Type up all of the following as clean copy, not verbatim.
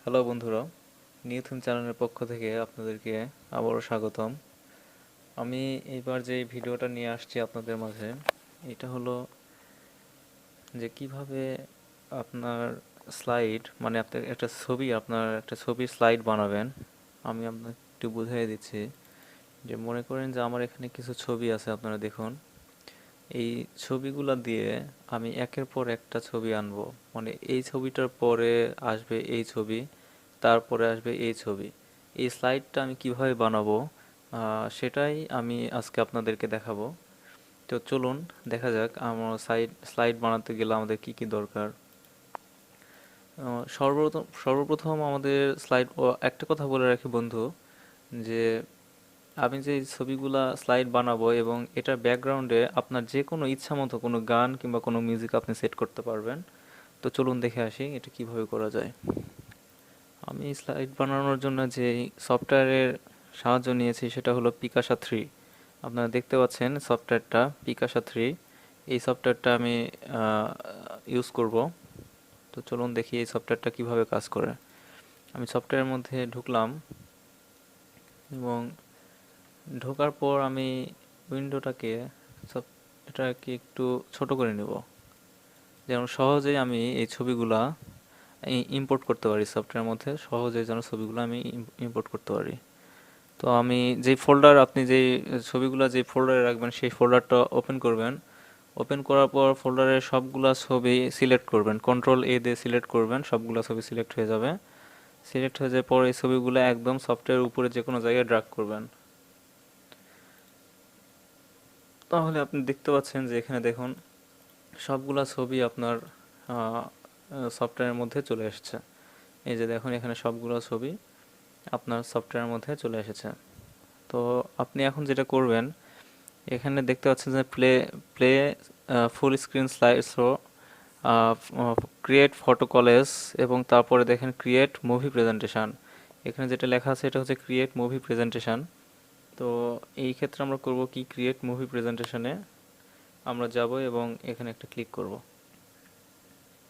Hello বন্ধুরা, new theme চ্যানেলের পক্ষ থেকে আপনাদেরকে আবারও স্বাগতম। আমি এইবার যে ভিডিওটা নিয়ে আসছি আপনাদের মাঝে, এটা হলো যে কিভাবে আপনার স্লাইড মানে আপনার একটা ছবির স্লাইড বানাবেন। আমি আপনাকে একটু বুঝিয়ে দিচ্ছি যে মনে করেন যে আমার এখানে কিছু ছবি আছে, আপনারা দেখুন। এই ছবিগুলা দিয়ে আমি একের পর একটা ছবি আনবো, মানে এই ছবিটার পরে আসবে এই ছবি, তারপরে আসবে এই ছবি। এই স্লাইডটা আমি কিভাবে বানাবো সেটাই আমি আজকে আপনাদেরকে দেখাবো। তো চলুন দেখা যাক আমার স্লাইড বানাতে গেলে আমাদের কি কি দরকার। সর্বপ্রথম আমাদের একটা কথা বলে রাখি বন্ধু, যে আমি যে ছবিগুলা স্লাইড বানাবো এবং এটার ব্যাকগ্রাউন্ডে আপনার যে কোনো ইচ্ছা মতো কোনো গান কিংবা কোনো মিউজিক আপনি সেট করতে পারবেন। তো চলুন দেখে আসি এটা কিভাবে করা যায়। আমি স্লাইড বানানোর জন্য যে সফটওয়্যারের সাহায্য নিয়েছি সেটা হলো পিকাসা 3। আপনারা দেখতে পাচ্ছেন সফটওয়্যারটা পিকাসা 3। এই সফটওয়্যারটা আমি ইউজ করব। তো চলুন দেখি এই সফটওয়্যারটা কিভাবে কাজ করে। আমি সফটওয়্যারের মধ্যে ঢুকলাম এবং ঢোকার পর আমি উইন্ডোটাকে সব এটাকে একটু ছোট করে নেব, যেন সহজেই আমি এই ছবিগুলা ইম্পোর্ট করতে পারি। সফটওয়্যারের মধ্যে সহজেই যেন ছবিগুলো আমি ইম্পোর্ট করতে পারি। তো আমি আপনি যেই ছবিগুলো যে ফোল্ডারে রাখবেন সেই ফোল্ডারটা ওপেন করবেন। ওপেন করার পর ফোল্ডারের সবগুলা ছবি সিলেক্ট করবেন, কন্ট্রোল A দিয়ে সিলেক্ট করবেন, সবগুলা ছবি সিলেক্ট হয়ে যাবে। সিলেক্ট হয়ে যাওয়ার পর এই ছবিগুলো একদম সফটওয়্যারের উপরে যে কোনো জায়গায় ড্র্যাগ করবেন। তাহলে আপনি দেখতে পাচ্ছেন যে এখানে দেখুন সবগুলা ছবি আপনার সফটওয়্যারের মধ্যে চলে এসেছে। এই যে দেখুন এখানে সবগুলো ছবি আপনার সফটওয়্যারের মধ্যে চলে এসেছে। তো আপনি এখন যেটা করবেন, এখানে দেখতে পাচ্ছেন যে play play full screen slide show, create photo college, এবং তারপরে দেখেন ক্রিয়েট মুভি প্রেজেন্টেশন। এখানে যেটা লেখা আছে এটা হচ্ছে ক্রিয়েট মুভি প্রেজেন্টেশন। তো এই ক্ষেত্রে আমরা করব কি, ক্রিয়েট মুভি প্রেজেন্টেশনে আমরা যাব এবং এখানে একটা ক্লিক করব।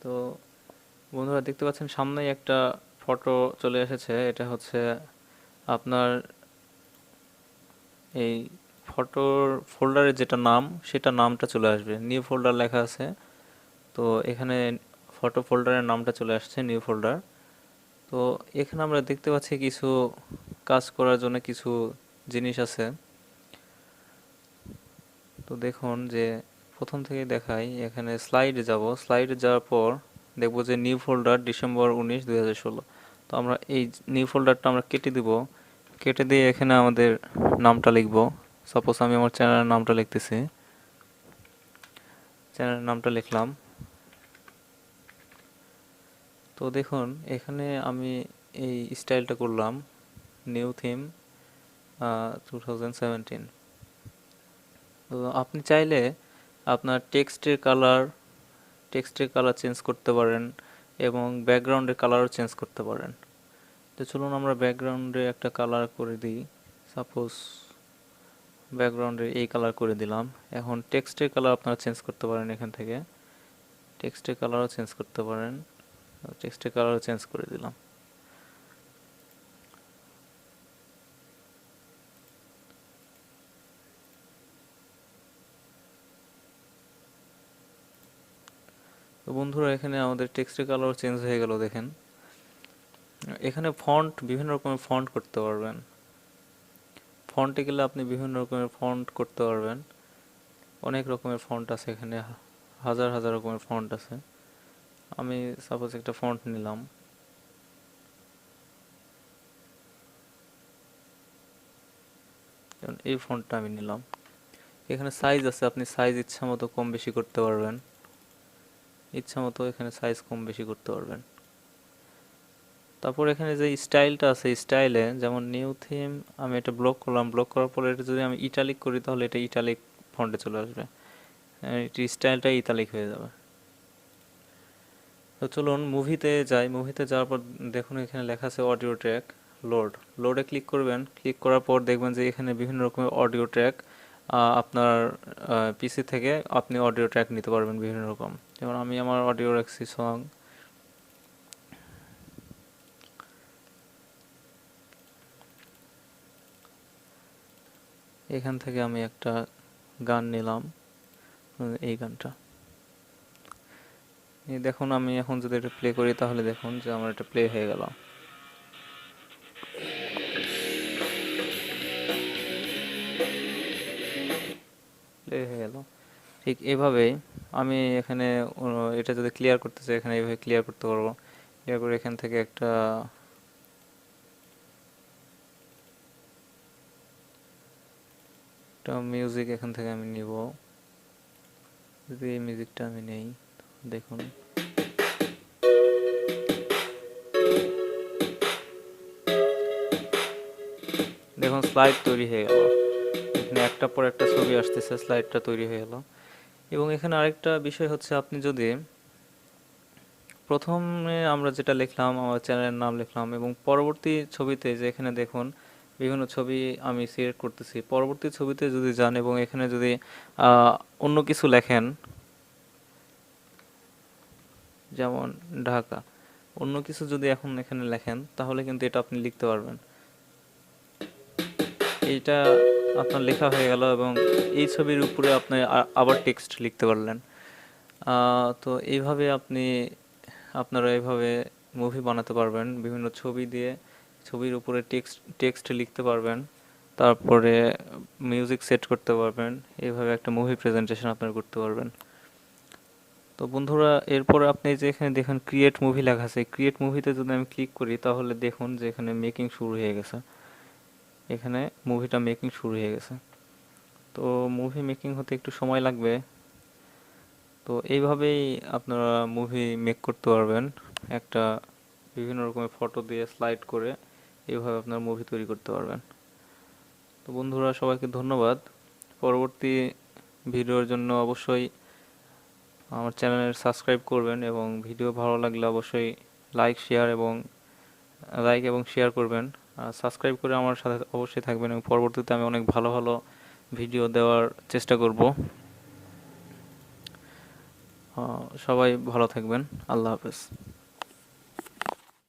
তো বন্ধুরা দেখতে পাচ্ছেন সামনেই একটা ফটো চলে এসেছে। এটা হচ্ছে আপনার এই ফটোর ফোল্ডারের যেটা নাম সেটা নামটা চলে আসবে, নিউ ফোল্ডার লেখা আছে। তো এখানে ফটো ফোল্ডারের নামটা চলে আসছে নিউ ফোল্ডার। তো এখানে আমরা দেখতে পাচ্ছি কিছু কাজ করার জন্য কিছু জিনিস আছে। তো দেখুন যে প্রথম থেকে দেখাই, এখানে স্লাইডে যাব। স্লাইডে যাওয়ার পর দেখব যে নিউ ফোল্ডার ডিসেম্বর 19 2016। তো আমরা এই নিউ ফোল্ডারটা আমরা কেটে দিব। কেটে দিয়ে এখানে আমাদের নামটা লিখব। সাপোজ আমি আমার চ্যানেলের নামটা লিখতেছি। চ্যানেলের নামটা লিখলাম। তো দেখুন এখানে আমি এই স্টাইলটা করলাম, নিউ থিম 2017। তো আপনি চাইলে আপনার টেক্সটের কালার চেঞ্জ করতে পারেন এবং ব্যাকগ্রাউন্ডের কালারও চেঞ্জ করতে পারেন। তো চলুন আমরা ব্যাকগ্রাউন্ডে একটা কালার করে দিই। সাপোজ ব্যাকগ্রাউন্ডে এই কালার করে দিলাম। এখন টেক্সটের কালার আপনারা চেঞ্জ করতে পারেন এখান থেকে। টেক্সটের কালারও চেঞ্জ করতে পারেন। টেক্সটের কালারও চেঞ্জ করে দিলাম। তো বন্ধুরা এখানে আমাদের টেক্সটের কালারও চেঞ্জ হয়ে গেল দেখেন। এখানে বিভিন্ন রকমের ফন্ট করতে পারবেন। ফন্টে গেলে আপনি বিভিন্ন রকমের ফন্ট করতে পারবেন। অনেক রকমের ফন্ট আছে এখানে, হাজার হাজার রকমের ফন্ট আছে। আমি সাপোজ একটা ফন্ট নিলাম। যেমন এই ফন্টটা আমি নিলাম। এখানে সাইজ আছে, আপনি সাইজ ইচ্ছা মতো কম বেশি করতে পারবেন। ইচ্ছা মতো এখানে সাইজ কম বেশি করতে পারবেন। তারপর এখানে যে স্টাইলটা আছে, স্টাইলে যেমন নিউ থিম, আমি এটা ব্লক করলাম। ব্লক করার পরে এটা যদি আমি ইটালিক করি তাহলে এটা ইটালিক ফন্টে চলে আসবে। এটি স্টাইলটা ইতালিক হয়ে যাবে। তো চলুন মুভিতে যাই। মুভিতে যাওয়ার পর দেখুন এখানে লেখা আছে অডিও ট্র্যাক লোড। লোডে ক্লিক করবেন। ক্লিক করার পর দেখবেন যে এখানে বিভিন্ন রকমের অডিও ট্র্যাক, আপনার পিসি থেকে আপনি অডিও ট্র্যাক নিতে পারবেন বিভিন্ন রকম। যেমন আমি আমার অডিও রাখছি সং। এখান থেকে আমি একটা গান নিলাম, এই গানটা। এই দেখুন, আমি এখন যদি এটা প্লে করি তাহলে দেখুন যে আমার এটা প্লে হয়ে গেল, প্লে হয়ে গেল। ঠিক এভাবেই আমি এখানে এটা যদি ক্লিয়ার করতে চাই, এখানে এইভাবে ক্লিয়ার করতে পারবো। ক্লিয়ার করে এখান থেকে একটা মিউজিক এখান থেকে আমি নিব। যদি এই মিউজিকটা আমি নেই, দেখুন দেখুন স্লাইড তৈরি হয়ে গেল। এখানে একটার পর একটা ছবি আসতেছে, স্লাইডটা তৈরি হয়ে গেল। এবং এখানে আরেকটা বিষয় হচ্ছে, আপনি যদি প্রথমে আমরা যেটা লিখলাম, আমার চ্যানেলের নাম লিখলাম, এবং পরবর্তী ছবিতে যে এখানে দেখুন বিভিন্ন ছবি আমি সিলেক্ট করতেছি, পরবর্তী ছবিতে যদি যান এবং এখানে যদি অন্য কিছু লেখেন, যেমন ঢাকা, অন্য কিছু যদি এখন এখানে লেখেন তাহলে কিন্তু এটা আপনি লিখতে পারবেন। এইটা আপনার লেখা হয়ে গেল এবং এই ছবির উপরে আপনি আবার টেক্সট লিখতে পারলেন। তো এইভাবে আপনারা এইভাবে মুভি বানাতে পারবেন, বিভিন্ন ছবি দিয়ে ছবির উপরে টেক্সট লিখতে পারবেন, তারপরে মিউজিক সেট করতে পারবেন। এইভাবে একটা মুভি প্রেজেন্টেশন আপনারা করতে পারবেন। তো বন্ধুরা, এরপরে আপনি যে এখানে দেখেন ক্রিয়েট মুভি লেখা আছে, ক্রিয়েট মুভিতে যদি আমি ক্লিক করি তাহলে দেখুন যে এখানে মেকিং শুরু হয়ে গেছে, এখানে মুভিটা মেকিং শুরু হয়ে গেছে। তো মুভি মেকিং হতে একটু সময় লাগবে। তো এইভাবেই আপনারা মুভি মেক করতে পারবেন, একটা বিভিন্ন রকমের ফটো দিয়ে স্লাইড করে এইভাবে আপনার মুভি তৈরি করতে পারবেন। তো বন্ধুরা, সবাইকে ধন্যবাদ। পরবর্তী ভিডিওর জন্য অবশ্যই আমার চ্যানেল সাবস্ক্রাইব করবেন এবং ভিডিও ভালো লাগলে অবশ্যই লাইক এবং শেয়ার করবেন। সাবস্ক্রাইব করে আমার সাথে অবশ্যই থাকবেন এবং পরবর্তীতে আমি অনেক ভালো ভালো ভিডিও দেওয়ার চেষ্টা করব। সবাই ভালো থাকবেন। আল্লাহ হাফেজ।